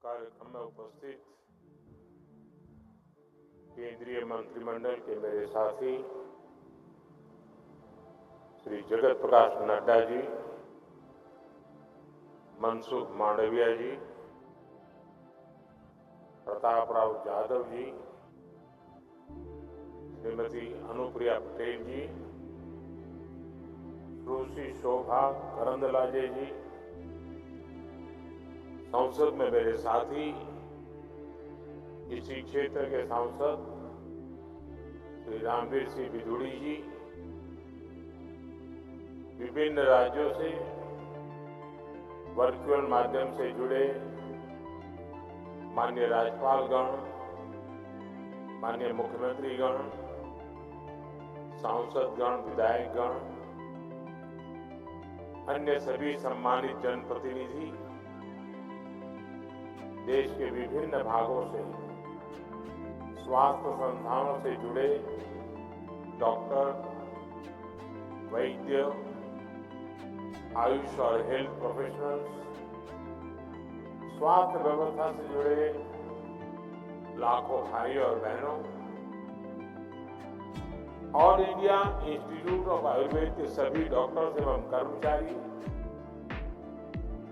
कार्यक्रम में उपस्थित केंद्रीय मंत्रिमंडल के मेरे साथी श्री जगत प्रकाश नड्डा जी, मनसुख मांडविया जी, प्रताप राव जाधव जी, श्रीमती अनुप्रिया पटेल जी, सुश्री शोभा करंदलाजे जी, संसद में मेरे साथी इसी क्षेत्र के सांसद श्री रामवीर सिंह बिधूड़ी जी, विभिन्न राज्यों से वर्चुअल माध्यम से जुड़े माननीय राज्यपालगण, माननीय मुख्यमंत्रीगण, सांसदगण, विधायकगण, अन्य सभी सम्मानित जनप्रतिनिधि, देश के विभिन्न भागों से स्वास्थ्य संस्थानों से जुड़े डॉक्टर, वैद्य, आयुष और हेल्थ प्रोफेशनल्स, स्वास्थ्य व्यवस्था से जुड़े लाखों भाई और बहनों, all India institute of Ayurveda के सभी डॉक्टर्स एवं कर्मचारी,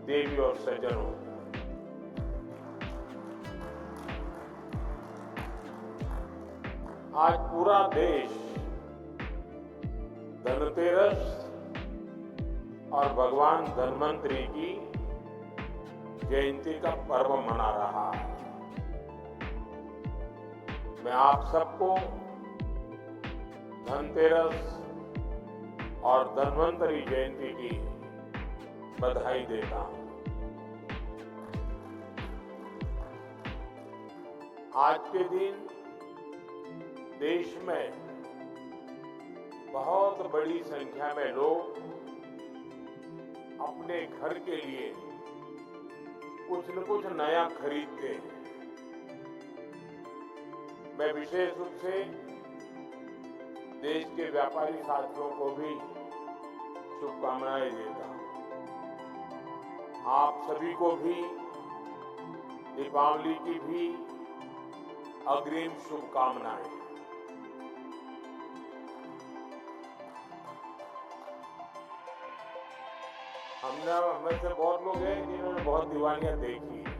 देवी और सज्जनों, आज पूरा देश धनतेरस और भगवान धन्वंतरि की जयंती का पर्व मना रहा है। मैं आप सबको धनतेरस और धन्वंतरि जयंती की बधाई देता हूं। आज के दिन देश में बहुत बड़ी संख्या में लोग अपने घर के लिए कुछ न कुछ नया खरीदते हैं। मैं विशेष रूप से देश के व्यापारी साथियों को भी शुभकामनाएं देता हूं। आप सभी को भी दीपावली की भी अग्रिम शुभकामनाएं। हमें से बहुत लोग हैं जिन्होंने बहुत दिवालियां देखी हैं।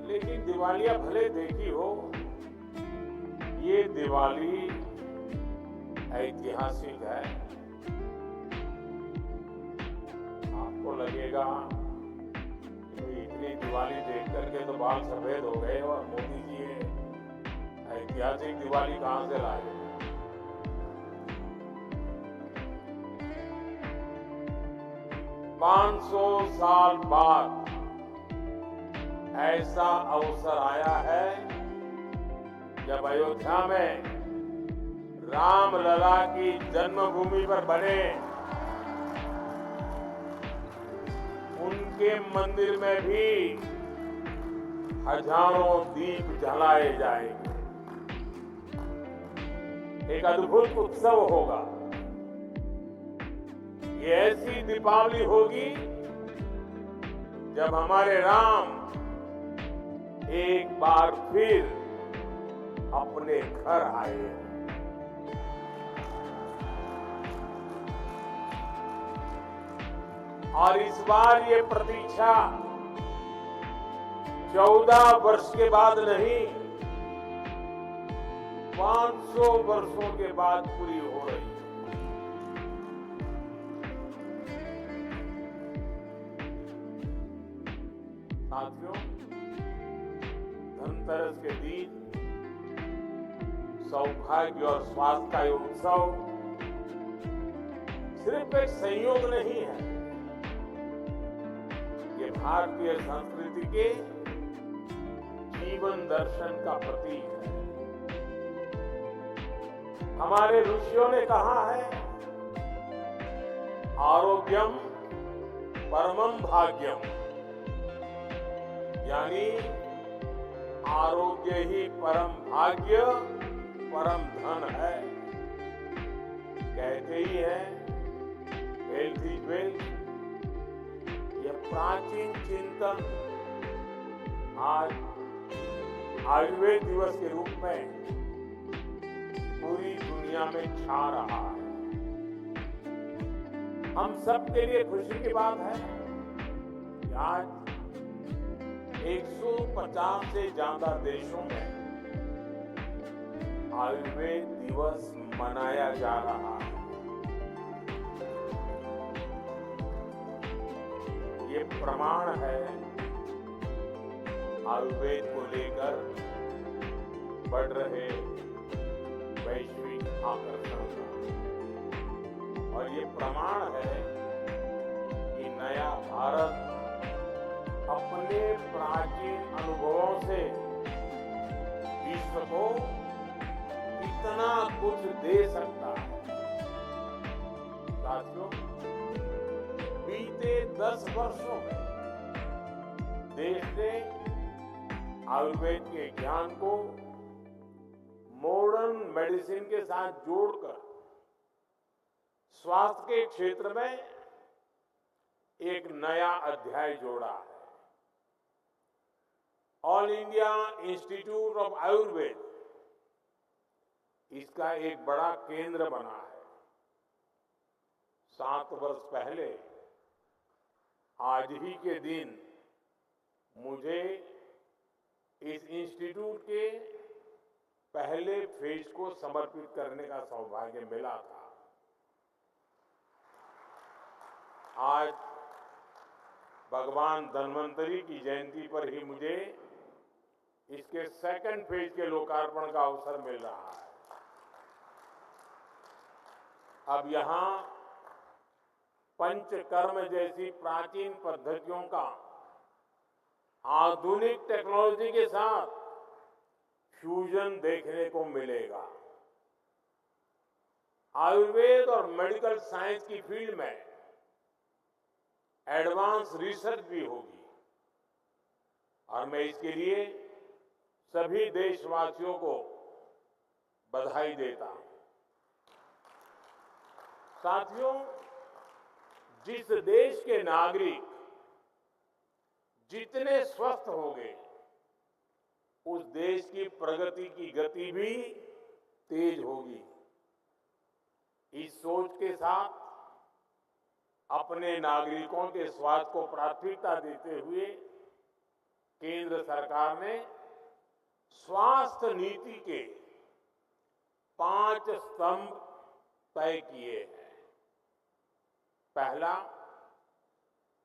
लेकिन दिवालियां भले देखी हो, ये दिवाली ऐतिहासिक है। आपको लगेगा कि इतनी दिवाली देख करके तो बाल सफेद हो गए और मोदी जी ये ऐतिहासिक दिवाली कहां से लाए। 500 साल बाद ऐसा अवसर आया है जब अयोध्या में रामलला की जन्मभूमि पर बने उनके मंदिर में भी हजारों दीप जलाए जाएंगे। एक अद्भुत उत्सव होगा। ये ऐसी दीपावली होगी जब हमारे राम एक बार फिर अपने घर आए। और इस बार ये प्रतीक्षा 14 वर्ष के बाद नहीं, 500 वर्षों के बाद पूरी हो रही है। साथियों, धनतेरस के दिन सौभाग्य और स्वास्थ्य का ये उत्सव सिर्फ एक संयोग नहीं है, ये भारतीय संस्कृति के जीवन दर्शन का प्रतीक है। हमारे ऋषियों ने कहा है, आरोग्यम परमम भाग्यम, यानी आरोग्य ही परम भाग्य, परम धन है। कहते ही है, हेल्थ इज वेल्थ, प्राचीन चिंतन आज आयुर्वेद दिवस के रूप में पूरी दुनिया में छा रहा है। हम सब के लिए खुशी की बात है कि आज 150 से ज्यादा देशों में आयुर्वेद दिवस मनाया जा रहा है। ये प्रमाण है आयुर्वेद को लेकर बढ़ रहे वैश्विक आकर्षण का, और ये प्रमाण है कि नया भारत अपने प्राचीन अनुभवों से विश्व को कितना कुछ दे सकता है। साथियों, बीते 10 वर्षों में देश ने आयुर्वेद के ज्ञान को मॉडर्न मेडिसिन के साथ जोड़कर स्वास्थ्य के क्षेत्र में एक नया अध्याय जोड़ा है। All India institute of Ayurveda इसका एक बड़ा केंद्र बना है। 7 वर्ष पहले आज ही के दिन मुझे इस इंस्टीट्यूट के पहले फेज को समर्पित करने का सौभाग्य मिला था। आज भगवान धन्वंतरी की जयंती पर ही मुझे इसके सेकंड फेज के लोकार्पण का अवसर मिल रहा है। अब यहां पंचकर्म जैसी प्राचीन पद्धतियों का आधुनिक टेक्नोलॉजी के साथ फ्यूजन देखने को मिलेगा। आयुर्वेद और मेडिकल साइंस की फील्ड में एडवांस रिसर्च भी होगी, और मैं इसके लिए सभी देशवासियों को बधाई देता हूं। साथियों, जिस देश के नागरिक जितने स्वस्थ होंगे, उस देश की प्रगति की गति भी तेज होगी। इस सोच के साथ अपने नागरिकों के स्वास्थ्य को प्राथमिकता देते हुए केंद्र सरकार ने स्वास्थ्य नीति के 5 स्तंभ तय किए हैं। पहला,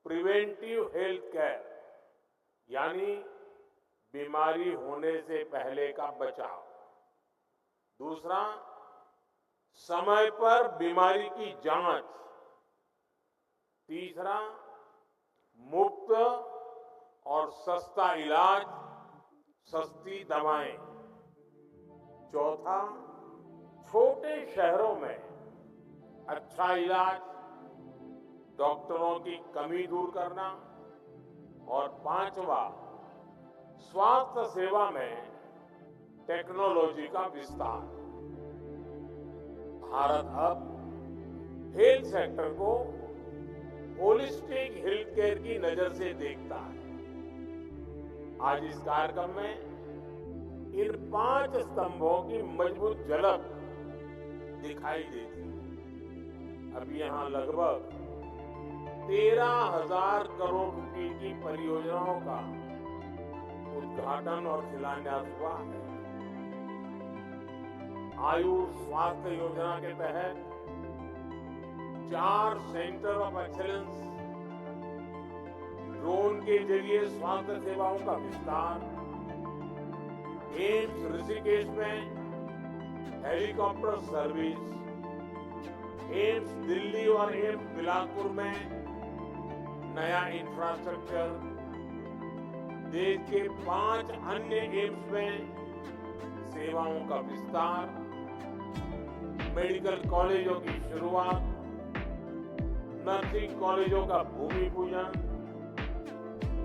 प्रिवेंटिव हेल्थ केयर, यानी बीमारी होने से पहले का बचाव। दूसरा, समय पर बीमारी की जांच। तीसरा, मुफ्त और सस्ता इलाज, सस्ती दवाएं। चौथा, छोटे शहरों में अच्छा इलाज, डॉक्टरों की कमी दूर करना। और 5वां, स्वास्थ्य सेवा में टेक्नोलॉजी का विस्तार। भारत अब हेल्थ सेक्टर को होलिस्टिक हेल्थ केयर की नजर से देखता है। आज इस कार्यक्रम में इन 5 स्तंभों की मजबूत झलक दिखाई देती है। अब यहां लगभग 13,000 करोड़ रुपए की परियोजनाओं का उद्घाटन और शिलान्यास हुआ है। आयुष स्वास्थ्य योजना के तहत 4 सेंटर ऑफ एक्सीलेंस, ड्रोन के जरिए स्वास्थ्य सेवाओं का विस्तार, एम्स ऋषिकेश में हेलीकॉप्टर सर्विस, एम्स दिल्ली और एम्स बिलासपुर में नया इंफ्रास्ट्रक्चर, देश के 5 अन्य एम्स में सेवाओं का विस्तार, मेडिकल कॉलेजों की शुरुआत, नर्सिंग कॉलेजों का भूमि पूजन,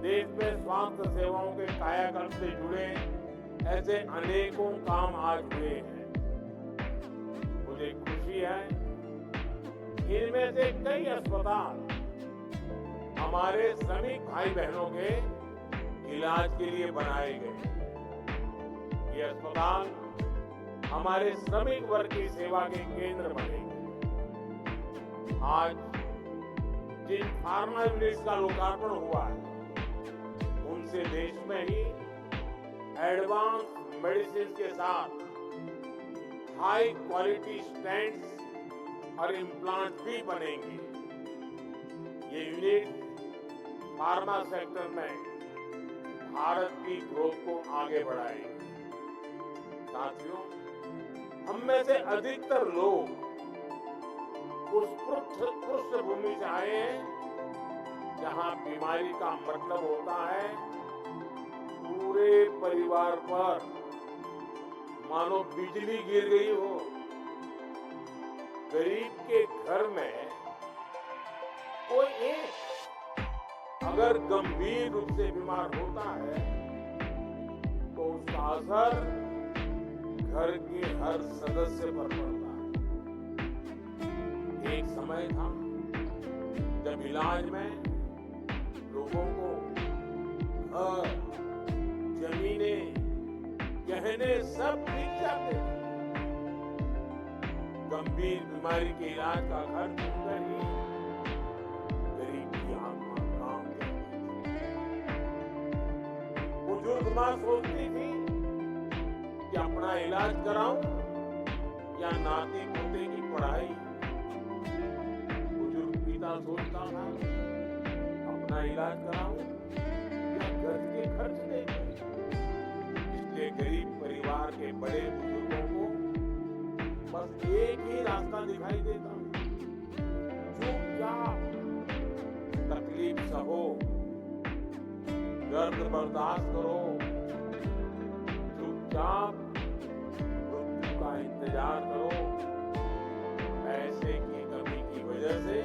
देश में स्वास्थ्य सेवाओं के कायाकल्प से जुड़े ऐसे अनेकों काम आज हुए हैं। मुझे खुशी है इनमें से कई अस्पताल हमारे श्रमिक भाई बहनों के इलाज के लिए बनाए गए। ये अस्पताल हमारे श्रमिक वर्ग की सेवा के केंद्र बनेंगे। आज जिन फार्मा यूनिट्स का लोकार्पण हुआ है, उनसे देश में ही एडवांस मेडिसिन के साथ हाई क्वालिटी स्टेंट्स और इम्प्लांट भी बनेंगे। ये यूनिट फार्मा सेक्टर में भारत की ग्रोथ को आगे बढ़ाएंगे। साथियों, हम में से अधिकतर लोग उस पृष्ठभूमि से आए हैं जहां बीमारी का मतलब होता है पूरे परिवार पर मानो बिजली गिर गई हो। गरीब के घर में कोई एक अगर गंभीर रूप से बीमार होता है तो उसका असर घर के हर सदस्य पर पड़ता है। एक समय था जब इलाज में लोगों को घर, जमीनें, गहने सब बिक जाते थे। गंभीर बीमारी के इलाज का खर्च सुनकर ही गरीब की आत्मा काम करती थी। बुजुर्ग मां सोचती थी कि अपना इलाज कराऊं या नाती पोते की पढ़ाई। बुजुर्ग पिता सोचता था अपना इलाज कराऊं या घर के खर्च दें। इसलिए गरीब परिवार के बड़े बुजुर्गों को बस एक ही रास्ता दिखाई देता, चुपचाप तकलीफ सहो, दर्द बर्दाश्त करो, चुपचाप मृत्यु का इंतजार करो। पैसे की कमी की वजह से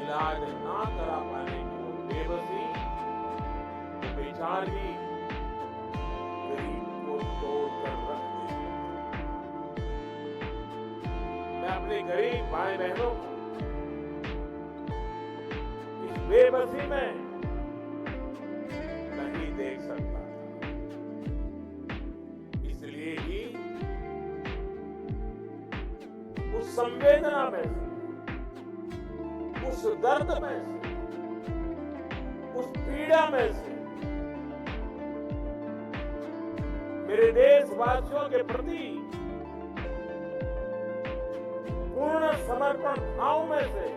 इलाज ना करा पाने की वो बेबसी, बेचारी गरीब को तोड़ कर रख देती। मैं अपने गरीब भाई बहनों को इस बेबसी में नहीं देख सकता, इसलिए ही उस संवेदना में से, उस दर्द में से, उस पीड़ा में से मेरे देशवासियों के प्रति पूर्ण समर्पण भाव में से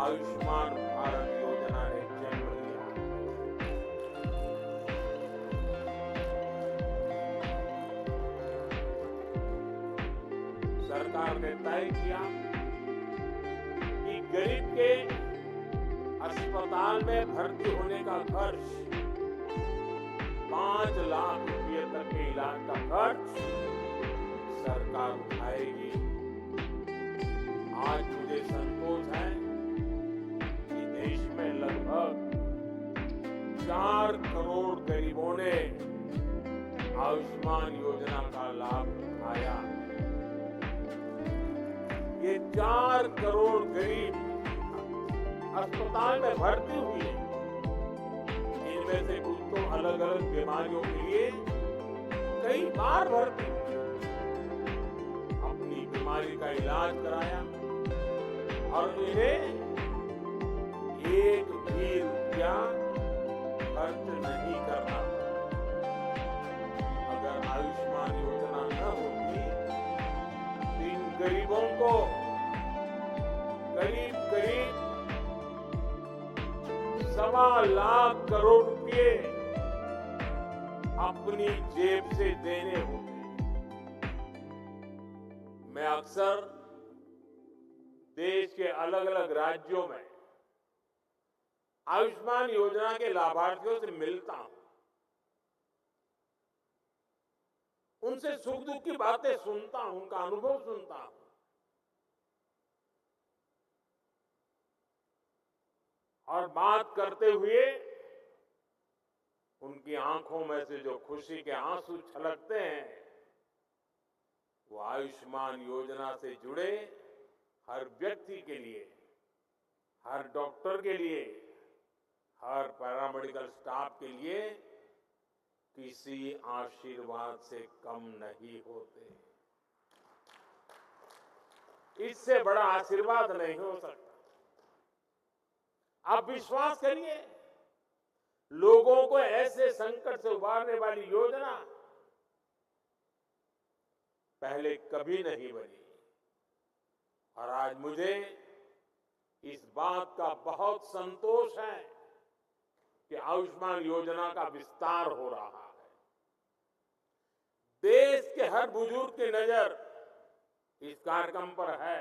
आयुष्मान भारत योजना ने जन्म लिया। सरकार ने तय किया कि गरीब के अस्पताल में भर्ती होने का खर्च 5 लाख रुपए तक के इलाज का खर्च सरकार उठाएगी। आज मुझे संतोष है कि देश में लगभग 4 करोड़ गरीबों ने आयुष्मान योजना का लाभ उठाया। ये 4 करोड़ गरीब अस्पताल में भर्ती हुए, इनमें से कुछ तो अलग अलग बीमारियों के लिए कई बार भर्ती अपनी बीमारी का इलाज कराया और इन्हें एक भी रुपया खर्च नहीं करना। अगर आयुष्मान योजना न होती तो इन गरीबों को करीब करीब 1.25 लाख करोड़ रुपए अपनी जेब से देने होते। मैं अक्सर देश के अलग अलग राज्यों में आयुष्मान योजना के लाभार्थियों से मिलता हूं, उनसे सुख दुख की बातें सुनता हूं, उनका अनुभव सुनता हूं। और बात करते हुए उनकी आंखों में से जो खुशी के आंसू छलकते हैं, वो आयुष्मान योजना से जुड़े हर व्यक्ति के लिए हर डॉक्टर के लिए, हर पैरामेडिकल स्टाफ के लिए किसी आशीर्वाद से कम नहीं होते। इससे बड़ा आशीर्वाद नहीं हो सकता। आप विश्वास करिए, लोगों को ऐसे संकट से उबारने वाली योजना पहले कभी नहीं बनी। और आज मुझे इस बात का बहुत संतोष है कि आयुष्मान योजना का विस्तार हो रहा है। देश के हर बुजुर्ग की नजर इस कार्यक्रम पर है।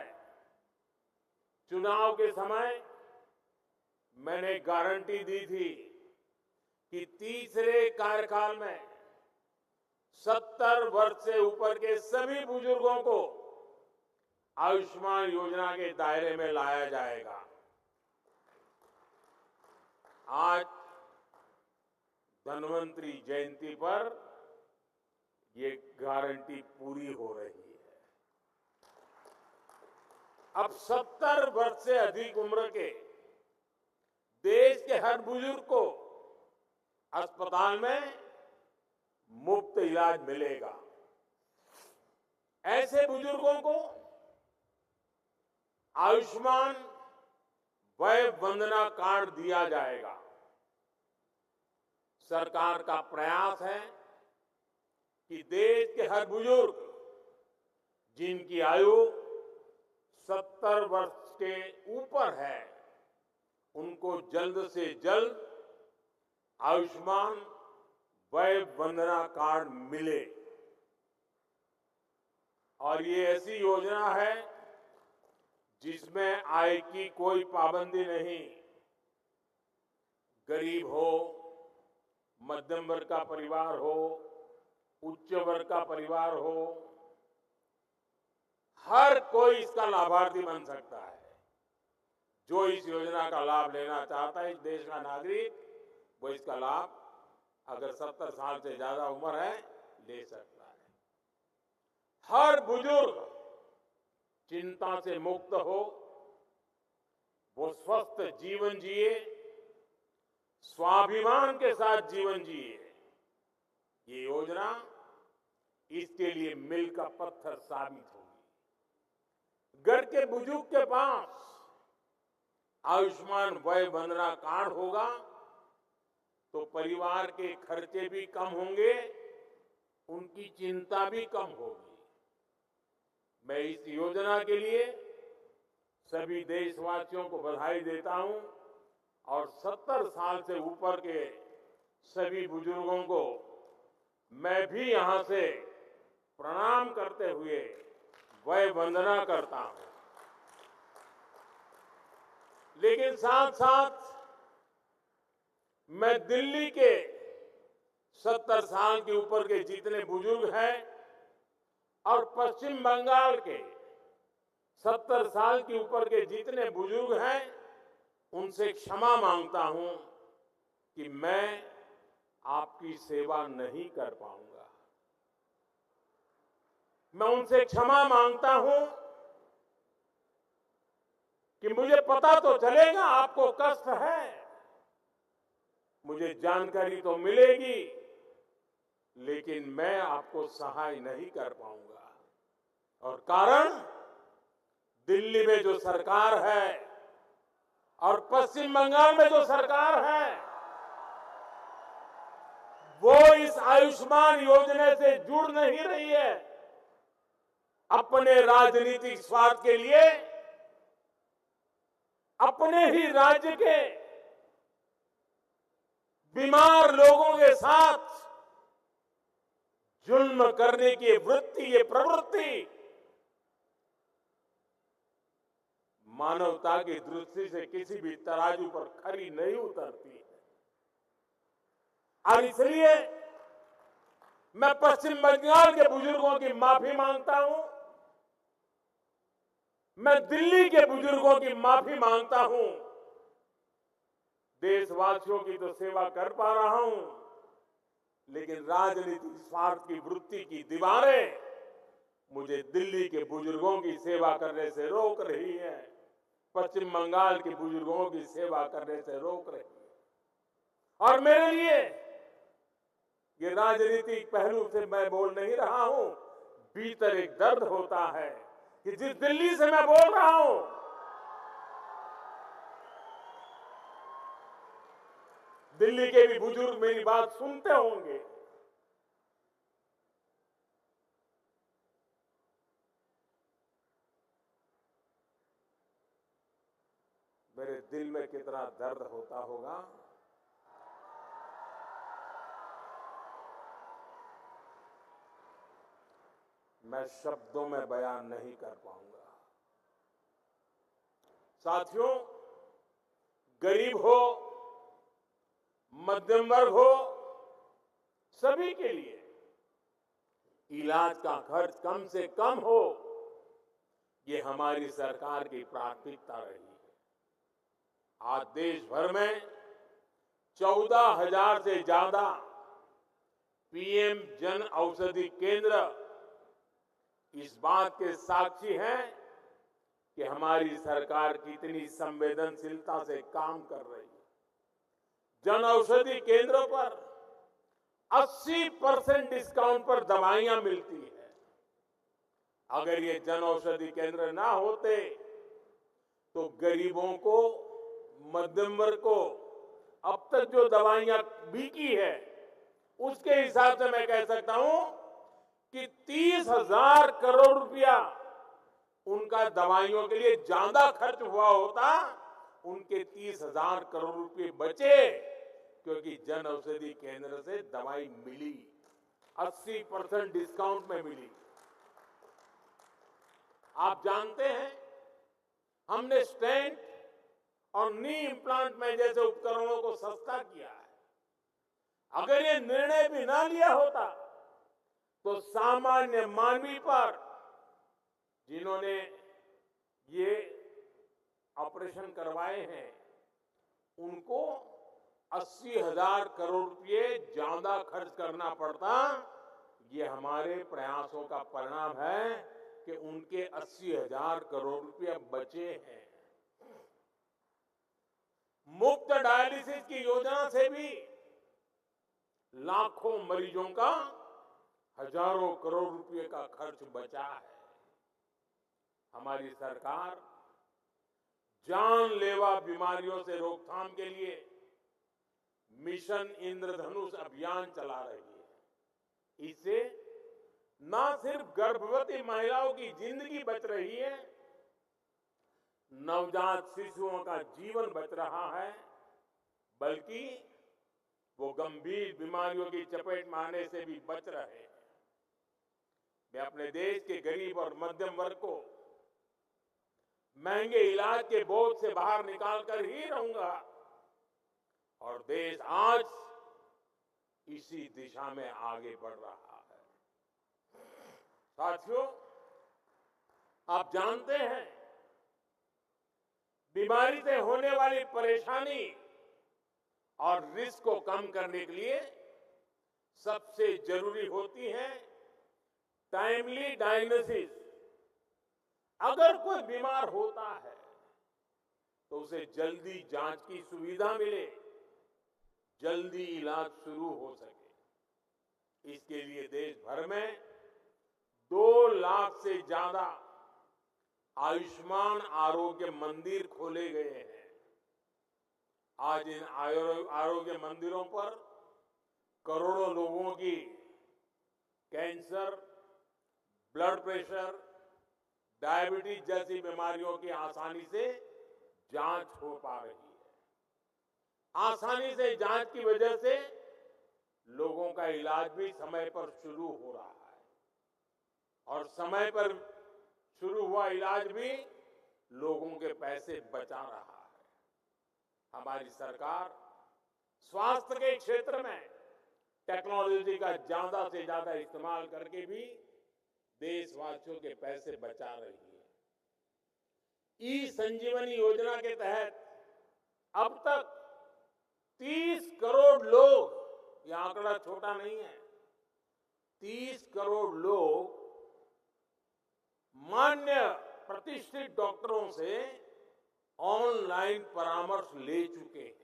चुनाव के समय मैंने गारंटी दी थी कि तीसरे कार्यकाल में 70 वर्ष से ऊपर के सभी बुजुर्गों को आयुष्मान योजना के दायरे में लाया जाएगा। आज धन्वंतरि जयंती पर ये गारंटी पूरी हो रही है। अब 70 वर्ष से अधिक उम्र के देश के हर बुजुर्ग को अस्पताल में मुफ्त इलाज मिलेगा। ऐसे बुजुर्गों को आयुष्मान वय वंदना कार्ड दिया जाएगा। सरकार का प्रयास है कि देश के हर बुजुर्ग जिनकी आयु 70 वर्ष के ऊपर है, उनको जल्द से जल्द आयुष्मान वय वंदना कार्ड मिले। और ये ऐसी योजना है जिसमें आय की कोई पाबंदी नहीं। गरीब हो, मध्यम वर्ग का परिवार हो, उच्च वर्ग का परिवार हो, हर कोई इसका लाभार्थी बन सकता है। जो इस योजना का लाभ लेना चाहता है, इस देश का नागरिक, वो इसका लाभ अगर 70 साल से ज्यादा उम्र है ले सकता है। हर बुजुर्ग चिंता से मुक्त हो, वो स्वस्थ जीवन जिए, स्वाभिमान के साथ जीवन जिए। ये योजना इसके लिए मील का पत्थर साबित होगी। घर के बुजुर्ग के पास आयुष्मान वय वंदना कार्ड होगा तो परिवार के खर्चे भी कम होंगे, उनकी चिंता भी कम होगी। मैं इस योजना के लिए सभी देशवासियों को बधाई देता हूं और 70 साल से ऊपर के सभी बुजुर्गों को मैं भी यहां से प्रणाम करते हुए वय वंदना करता हूं। लेकिन साथ साथ मैं दिल्ली के 70 साल के ऊपर के जितने बुजुर्ग हैं और पश्चिम बंगाल के 70 साल के ऊपर के जितने बुजुर्ग हैं, उनसे क्षमा मांगता हूं कि मैं आपकी सेवा नहीं कर पाऊंगा। मैं उनसे क्षमा मांगता हूं कि मुझे पता तो चलेगा आपको कष्ट है, मुझे जानकारी तो मिलेगी, लेकिन मैं आपको सहाय नहीं कर पाऊंगा। और कारण, दिल्ली में जो सरकार है और पश्चिम बंगाल में जो सरकार है, वो इस आयुष्मान योजना से जुड़ नहीं रही है। अपने राजनीतिक स्वार्थ के लिए अपने ही राज्य के बीमार लोगों के साथ जुल्म करने की वृत्ति, ये प्रवृत्ति मानवता की दृष्टि से किसी भी तराजू पर खरी नहीं उतरती है। और इसलिए मैं पश्चिम बंगाल के बुजुर्गों की माफी मांगता हूं, मैं दिल्ली के बुजुर्गों की माफी मांगता हूं। देशवासियों की तो सेवा कर पा रहा हूं, लेकिन राजनीतिक स्वार्थ की वृत्ति की दीवारें मुझे दिल्ली के बुजुर्गों की सेवा करने से रोक रही है। पश्चिम बंगाल के बुजुर्गों की सेवा करने से रोक रही है। और मेरे लिए ये राजनीतिक पहलू से मैं बोल नहीं रहा हूं, भीतर एक दर्द होता है कि जिस दिल्ली से मैं बोल रहा हूं, दिल्ली के भी बुजुर्ग मेरी बात सुनते होंगे। मेरे दिल में कितना दर्द होता होगा। मैं शब्दों में बयान नहीं कर पाऊंगा। साथियों, गरीब हो, मध्यम वर्ग हो, सभी के लिए इलाज का खर्च कम से कम हो, ये हमारी सरकार की प्राथमिकता रही है। आज देश भर में 14,000 से ज्यादा पीएम जन औषधि केंद्र इस बात के साक्षी हैं कि हमारी सरकार कितनी संवेदनशीलता से काम कर रही है। जन औषधि केंद्रों पर 80% डिस्काउंट पर दवाइयां मिलती है। अगर ये जन औषधि केंद्र ना होते तो गरीबों को, मध्यम वर्ग को अब तक जो दवाइयां बिकी है उसके हिसाब से मैं कह सकता हूं कि 30,000 करोड़ रुपया उनका दवाइयों के लिए ज्यादा खर्च हुआ होता, उनके 30,000 करोड़ रुपए बचे क्योंकि जन औषधि केंद्र से दवाई मिली, 80% डिस्काउंट में मिली। आप जानते हैं, हमने स्टेंट और नी इम्प्लांट में जैसे उपकरणों को सस्ता किया है। अगर ये निर्णय भी ना लिया होता तो सामान्य मानवी पर, जिन्होंने ये ऑपरेशन करवाए हैं, उनको 80,000 करोड़ रुपए ज्यादा खर्च करना पड़ता। ये हमारे प्रयासों का परिणाम है कि उनके 80,000 करोड़ रुपए बचे हैं। मुफ्त डायलिसिस की योजना से भी लाखों मरीजों का हजारों करोड़ रुपए का खर्च बचा है। हमारी सरकार जानलेवा बीमारियों से रोकथाम के लिए मिशन इंद्रधनुष अभियान चला रही है। इससे न सिर्फ गर्भवती महिलाओं की जिंदगी बच रही है, नवजात शिशुओं का जीवन बच रहा है, बल्कि वो गंभीर बीमारियों की चपेट में आने से भी बच रहे हैं। मैं अपने देश के गरीब और मध्यम वर्ग को महंगे इलाज के बोझ से बाहर निकाल कर ही रहूंगा, और देश आज इसी दिशा में आगे बढ़ रहा है। साथियों, आप जानते हैं, बीमारी से होने वाली परेशानी और रिस्क को कम करने के लिए सबसे जरूरी होती है टाइमली डायग्नोसिस। अगर कोई बीमार होता है तो उसे जल्दी जांच की सुविधा मिले, जल्दी इलाज शुरू हो सके। इसके लिए देश भर में 2 लाख से ज्यादा आयुष्मान आरोग्य मंदिर खोले गए हैं। आज इन आरोग्य मंदिरों पर करोड़ों लोगों की कैंसर, ब्लड प्रेशर, डायबिटीज जैसी बीमारियों की आसानी से जांच हो पा रही है। आसानी से जांच की वजह से लोगों का इलाज भी समय पर शुरू हो रहा है, और समय पर शुरू हुआ इलाज भी लोगों के पैसे बचा रहा है। हमारी सरकार स्वास्थ्य के क्षेत्र में टेक्नोलॉजी का ज्यादा से ज्यादा इस्तेमाल करके भी देशवासियों के पैसे बचा रही है। ई संजीवनी योजना के तहत अब तक 30 करोड़ लोग, यह आंकड़ा छोटा नहीं है, 30 करोड़ लोग मान्य प्रतिष्ठित डॉक्टरों से ऑनलाइन परामर्श ले चुके हैं।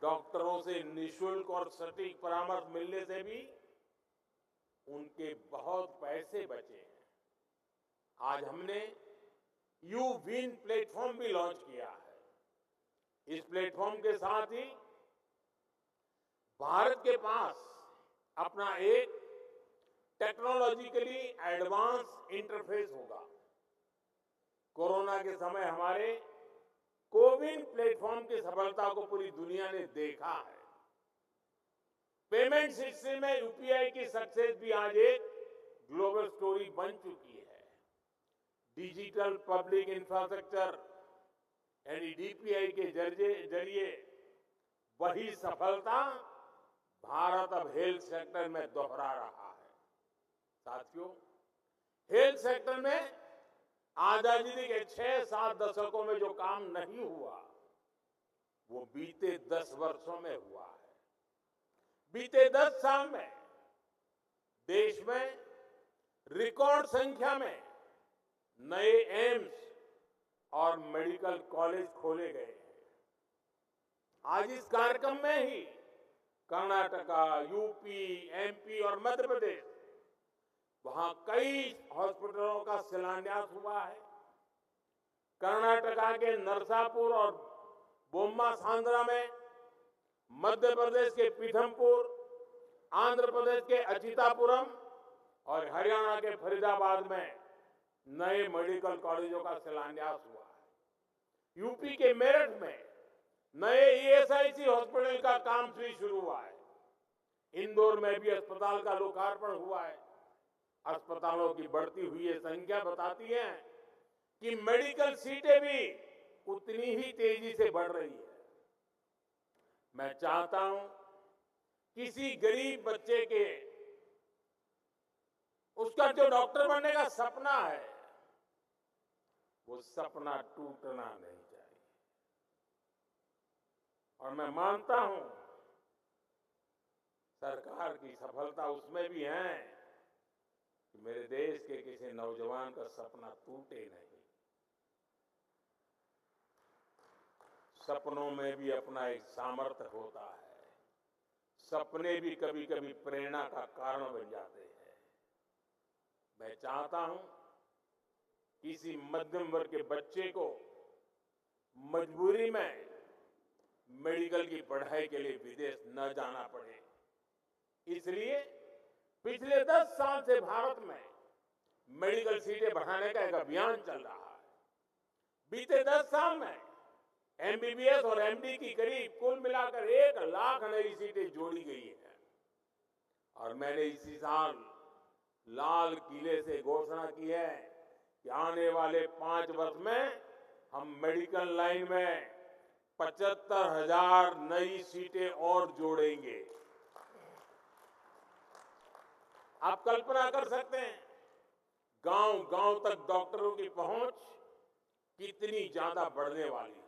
डॉक्टरों से निशुल्क और सटीक परामर्श मिलने से भी उनके बहुत पैसे बचे हैं। आज हमने यू विन प्लेटफॉर्म भी लॉन्च किया है। इस प्लेटफॉर्म के साथ ही भारत के पास अपना एक टेक्नोलॉजिकली एडवांस इंटरफेस होगा। कोरोना के समय हमारे कोविन प्लेटफॉर्म की सफलता को पूरी दुनिया ने देखा है। पेमेंट सिस्टम में यूपीआई की सक्सेस भी आज एक ग्लोबल स्टोरी बन चुकी है। डिजिटल पब्लिक इंफ्रास्ट्रक्चर यानी डीपीआई के जरिए वही सफलता भारत अब हेल्थ सेक्टर में दोहरा रहा है। साथियों, हेल्थ सेक्टर में आजादी के 6-7 दशकों में जो काम नहीं हुआ, वो बीते 10 वर्षों में हुआ है। बीते 10 साल में देश में रिकॉर्ड संख्या में नए एम्स और मेडिकल कॉलेज खोले गए हैं। आज इस कार्यक्रम में ही कर्नाटका, यूपी, एमपी और मध्य प्रदेश, वहां कई हॉस्पिटलों का शिलान्यास हुआ है। कर्नाटका के नरसापुर और बोम्मा सांद्रा में, मध्य प्रदेश के पीथमपुर, आंध्र प्रदेश के अचितापुरम और हरियाणा के फरीदाबाद में नए मेडिकल कॉलेजों का शिलान्यास हुआ है। यूपी के मेरठ में नए ईएसआईसी हॉस्पिटल का काम भी शुरू हुआ है। इंदौर में भी अस्पताल का लोकार्पण हुआ है। अस्पतालों की बढ़ती हुई संख्या बताती है कि मेडिकल सीटें भी उतनी ही तेजी से बढ़ रही है। मैं चाहता हूं किसी गरीब बच्चे के उसका जो डॉक्टर बनने का सपना है, वो सपना टूटना नहीं चाहिए। और मैं मानता हूं सरकार की सफलता उसमें भी है कि मेरे देश के किसी नौजवान का सपना टूटे नहीं। सपनों में भी अपना एक सामर्थ्य होता है। सपने भी कभी कभी प्रेरणा का कारण बन जाते हैं। मैं चाहता हूं किसी मध्यम वर्ग के बच्चे को मजबूरी में मेडिकल की पढ़ाई के लिए विदेश न जाना पड़े। इसलिए पिछले 10 साल से भारत में मेडिकल सीटें बढ़ाने का एक अभियान चल रहा है। बीते 10 साल में एमबीबीएस और एमडी की करीब कुल मिलाकर 1 लाख नई सीटें जोड़ी गई हैं। और मैंने इसी साल लाल किले से घोषणा की है कि आने वाले 5 वर्ष में हम मेडिकल लाइन में 75,000 नई सीटें और जोड़ेंगे। आप कल्पना कर सकते हैं गांव-गांव तक डॉक्टरों की पहुंच कितनी ज्यादा बढ़ने वाली है।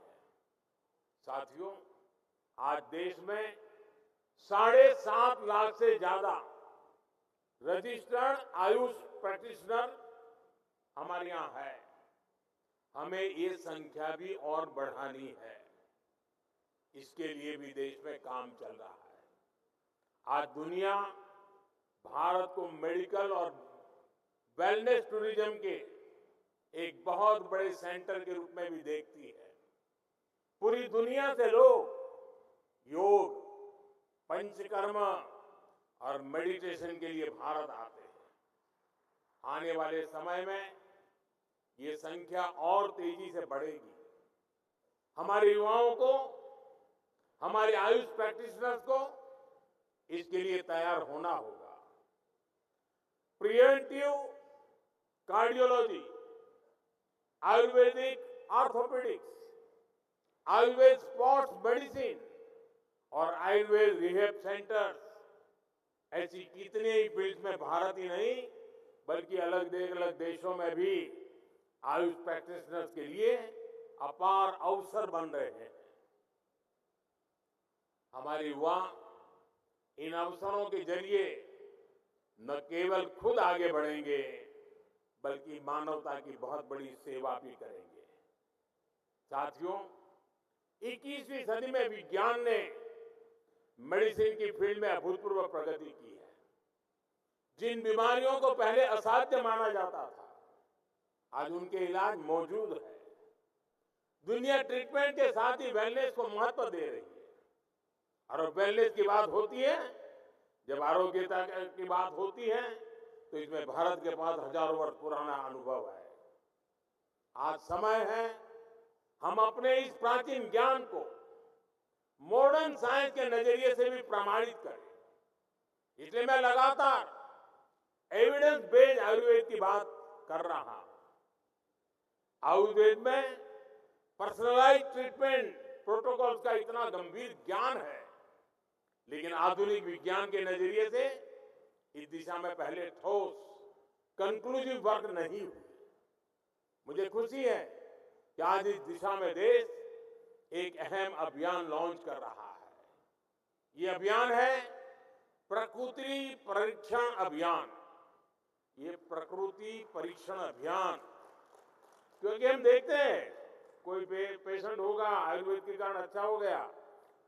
साथियों, आज देश में 7.5 लाख से ज्यादा रजिस्टर्ड आयुष प्रैक्टिशनर हमारे यहां है। हमें ये संख्या भी और बढ़ानी है। इसके लिए भी देश में काम चल रहा है। आज दुनिया भारत को मेडिकल और वेलनेस टूरिज्म के एक बहुत बड़े सेंटर के रूप में भी देखती है। पूरी दुनिया से लोग योग, पंचकर्म और मेडिटेशन के लिए भारत आते हैं। आने वाले समय में ये संख्या और तेजी से बढ़ेगी। हमारे युवाओं को, हमारे आयुष प्रैक्टिशनर्स को इसके लिए तैयार होना होगा। Preventive cardiology, Ayurvedic orthopaedics, Ayurveda sports medicine और आयुर्वेद रिहैब सेंटर्स, ऐसी कितनी ही फील्ड में भारत ही नहीं बल्कि अलग अलग देशों में भी आयुष प्रैक्टिशनर्स के लिए अपार अवसर बन रहे हैं। हमारे युवा इन अवसरों के जरिए न केवल खुद आगे बढ़ेंगे बल्कि मानवता की बहुत बड़ी सेवा भी करेंगे। साथियों, 21वीं सदी में विज्ञान ने मेडिसिन की फील्ड में अभूतपूर्व प्रगति की है। जिन बीमारियों को पहले असाध्य माना जाता था, आज उनके इलाज मौजूद है। दुनिया ट्रीटमेंट के साथ ही वेलनेस को महत्व दे रही है। और वेलनेस की बात होती है, जब आरोग्यता की बात होती है, तो इसमें भारत के पास हजारों वर्ष पुराना अनुभव है। आज समय है हम अपने इस प्राचीन ज्ञान को मॉडर्न साइंस के नजरिए से भी प्रमाणित करें। इसलिए मैं लगातार एविडेंस बेस्ड आयुर्वेद की बात कर रहा हूं। आयुर्वेद में पर्सनलाइज्ड ट्रीटमेंट प्रोटोकॉल्स का इतना गंभीर ज्ञान है, लेकिन आधुनिक विज्ञान के नजरिए से इस दिशा में पहले ठोस कंक्लूसिव वर्क नहीं हुई। मुझे खुशी है कि आज इस दिशा में देश एक अहम अभियान लॉन्च कर रहा है। ये अभियान है प्रकृति परीक्षण अभियान। ये प्रकृति परीक्षण अभियान, क्योंकि हम देखते हैं कोई पेशेंट होगा, आयुर्वेद के कारण अच्छा हो गया,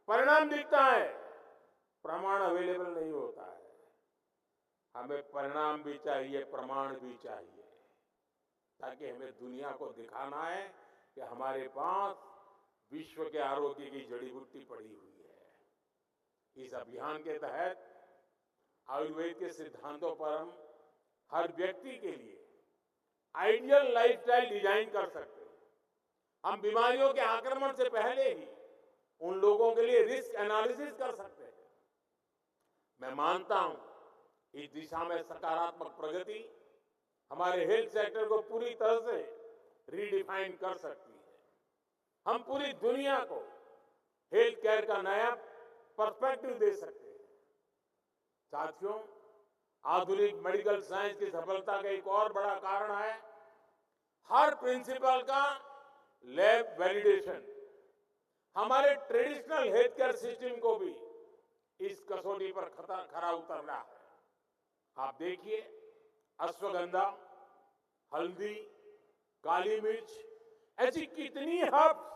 परिणाम दिखता है, प्रमाण अवेलेबल नहीं होता है। हमें परिणाम भी चाहिए, प्रमाण भी चाहिए, ताकि हमें दुनिया को दिखाना है कि हमारे पास विश्व के आरोग्य की जड़ी बूटी पड़ी हुई है। इस अभियान के तहत आयुर्वेद के सिद्धांतों पर हम हर व्यक्ति के लिए आइडियल लाइफस्टाइल डिजाइन कर सकते हैं। हम बीमारियों के आक्रमण से पहले ही उन लोगों के लिए रिस्क एनालिसिस कर सकते हैं। मैं मानता हूं इस दिशा में सकारात्मक प्रगति हमारे हेल्थ सेक्टर को पूरी तरह से रीडिफाइन कर सकती है। हम पूरी दुनिया को हेल्थ केयर का नया पर्सपेक्टिव दे सकते हैं। साथियों, आधुनिक मेडिकल साइंस की सफलता का एक और बड़ा कारण है हर प्रिंसिपल का लैब वैलिडेशन। हमारे ट्रेडिशनल हेल्थ केयर सिस्टम को भी इस कसौटी पर खरा उतरना है। आप देखिए, अश्वगंधा, हल्दी, काली मिर्च, ऐसी कितनी हर्ब्स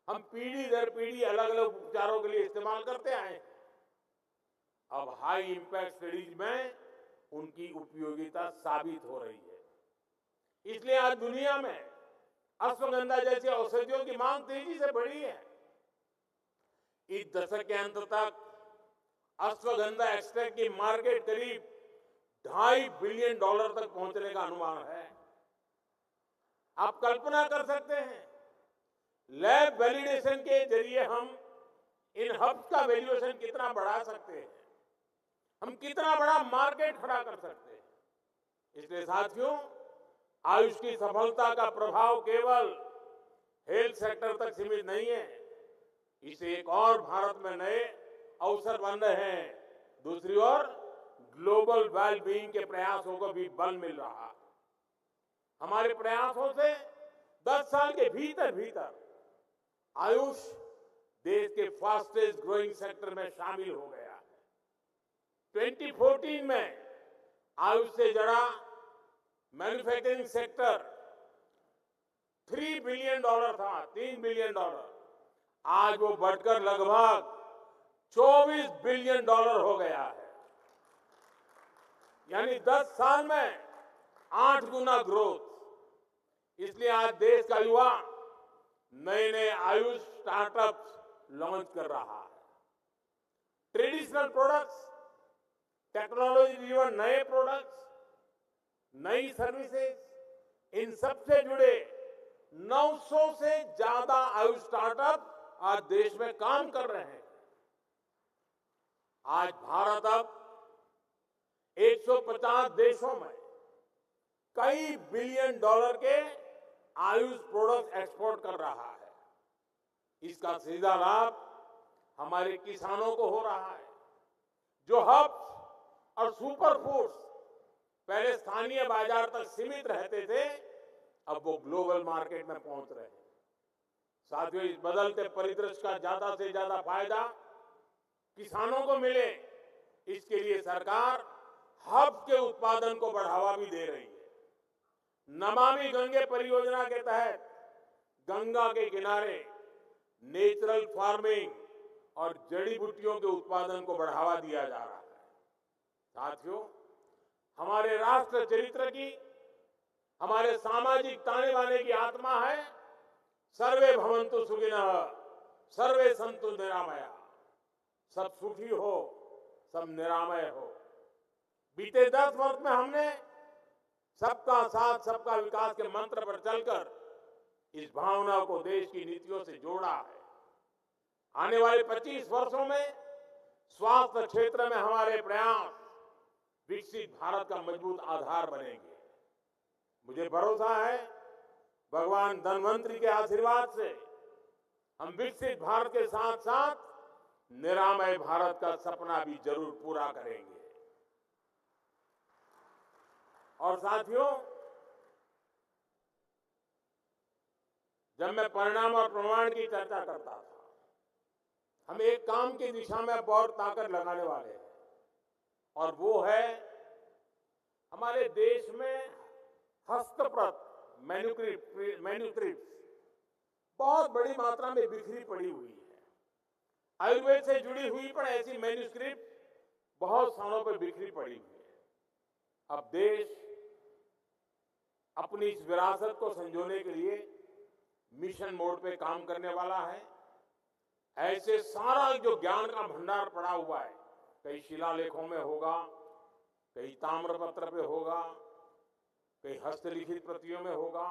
हम पीढ़ी दर पीढ़ी अलग अलग उपचारों के लिए इस्तेमाल करते आए हैं। अब हाई इंपैक्ट स्टडीज में उनकी उपयोगिता साबित हो रही है। इसलिए आज दुनिया में अश्वगंधा जैसी औषधियों की मांग तेजी से बढ़ी है। इस दशक के अंत तक अश्वगंधा एक्सट्रैक्ट की मार्केट करीब $2.5 बिलियन तक पहुंचने का अनुमान है। आप कल्पना कर सकते हैं, लैब वैलिडेशन के जरिए हम इन हब्स का वैल्यूएशन कितना बढ़ा सकते हैं, हम कितना बड़ा मार्केट खड़ा कर सकते हैं। इसलिए साथियों, आयुष की सफलता का प्रभाव केवल हेल्थ सेक्टर तक सीमित नहीं है, इसे एक और भारत में नए अवसर बन रहे हैं। दूसरी ओर ग्लोबल वेलबीइंग के प्रयासों को भी बल मिल रहा है। हमारे प्रयासों से 10 साल के भीतर भीतर आयुष देश के फास्टेस्ट ग्रोइंग सेक्टर में शामिल हो गया है। 2014 में आयुष से जुड़ा मैन्युफैक्चरिंग सेक्टर $3 बिलियन था, $3 बिलियन। आज वो बढ़कर लगभग $24 बिलियन हो गया है। यानी 10 साल में 8 गुना ग्रोथ। इसलिए आज देश का युवा नए नए आयुष स्टार्टअप्स लॉन्च कर रहा है। ट्रेडिशनल प्रोडक्ट्स, टेक्नोलॉजी ड्रिवन नए प्रोडक्ट्स, नई सर्विसेज, इन सबसे जुड़े 900 से ज्यादा आयुष स्टार्टअप आज देश में काम कर रहे हैं। आज भारत अब 150 देशों में कई बिलियन डॉलर के आयुष प्रोडक्ट्स एक्सपोर्ट कर रहा है। इसका सीधा लाभ हमारे किसानों को हो रहा है, जो हब्स और सुपर फूड्स पहले स्थानीय बाजार तक सीमित रहते थे, अब वो ग्लोबल मार्केट में पहुंच रहे हैं। साथियों, इस बदलते परिदृश्य का ज्यादा से ज्यादा फायदा किसानों को मिले, इसके लिए सरकार हब्स के उत्पादन को बढ़ावा भी दे रही है। नमामि गंगे परियोजना के तहत गंगा के किनारे नेचुरल फार्मिंग और जड़ी बूटियों के उत्पादन को बढ़ावा दिया जा रहा है। साथियों, हमारे राष्ट्र चरित्र की, हमारे सामाजिक ताने बाने की आत्मा है सर्वे भवन्तु सुखिनः, सर्वे सन्तु निरामया। सब सुखी हो, सब निरामय हो। बीते 10 वर्ष में हमने सबका साथ सबका विकास के मंत्र पर चलकर इस भावना को देश की नीतियों से जोड़ा है। आने वाले 25 वर्षों में स्वास्थ्य क्षेत्र में हमारे प्रयास विकसित भारत का मजबूत आधार बनेंगे। मुझे भरोसा है भगवान धन्वंतरि के आशीर्वाद से हम विकसित भारत के साथ साथ निरामय भारत का सपना भी जरूर पूरा करेंगे। और साथियों, जब मैं परिणाम और प्रमाण की चर्चा करता था, हम एक काम की दिशा में बहुत ताकत लगाने वाले हैं और वो है हमारे देश में हस्तप्रत मैन्युस्क्रिप्ट बहुत बड़ी मात्रा में बिखरी पड़ी हुई है। आयुर्वेद से जुड़ी हुई पर ऐसी मैन्युस्क्रिप्ट बहुत स्थानों पर बिखरी पड़ी हुई है। अब देश अपनी इस विरासत को संजोने के लिए मिशन मोड पे काम करने वाला है। ऐसे सारा जो ज्ञान का भंडार पड़ा हुआ है, कई शिलालेखों में होगा, कई ताम्रपत्र पे होगा, कई हस्तलिखित प्रतियों में होगा,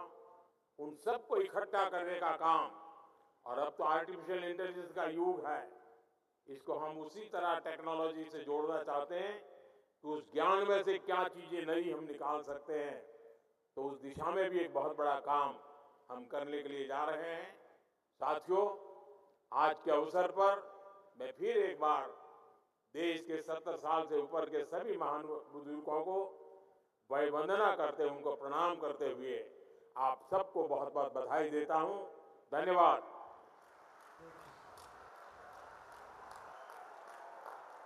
उन सबको इकट्ठा करने का काम, और अब तो आर्टिफिशियल इंटेलिजेंस का युग है, इसको हम उसी तरह टेक्नोलॉजी से जोड़ना चाहते हैं तो उस ज्ञान में से क्या चीजें नई हम निकाल सकते हैं, तो उस दिशा में भी एक बहुत बड़ा काम हम करने के लिए जा रहे हैं। साथियों, आज के अवसर पर मैं फिर एक बार देश के 70 साल से ऊपर के सभी महान बुजुर्गों को वंदना करते, उनको प्रणाम करते हुए आप सबको बहुत बहुत बधाई देता हूं। धन्यवाद।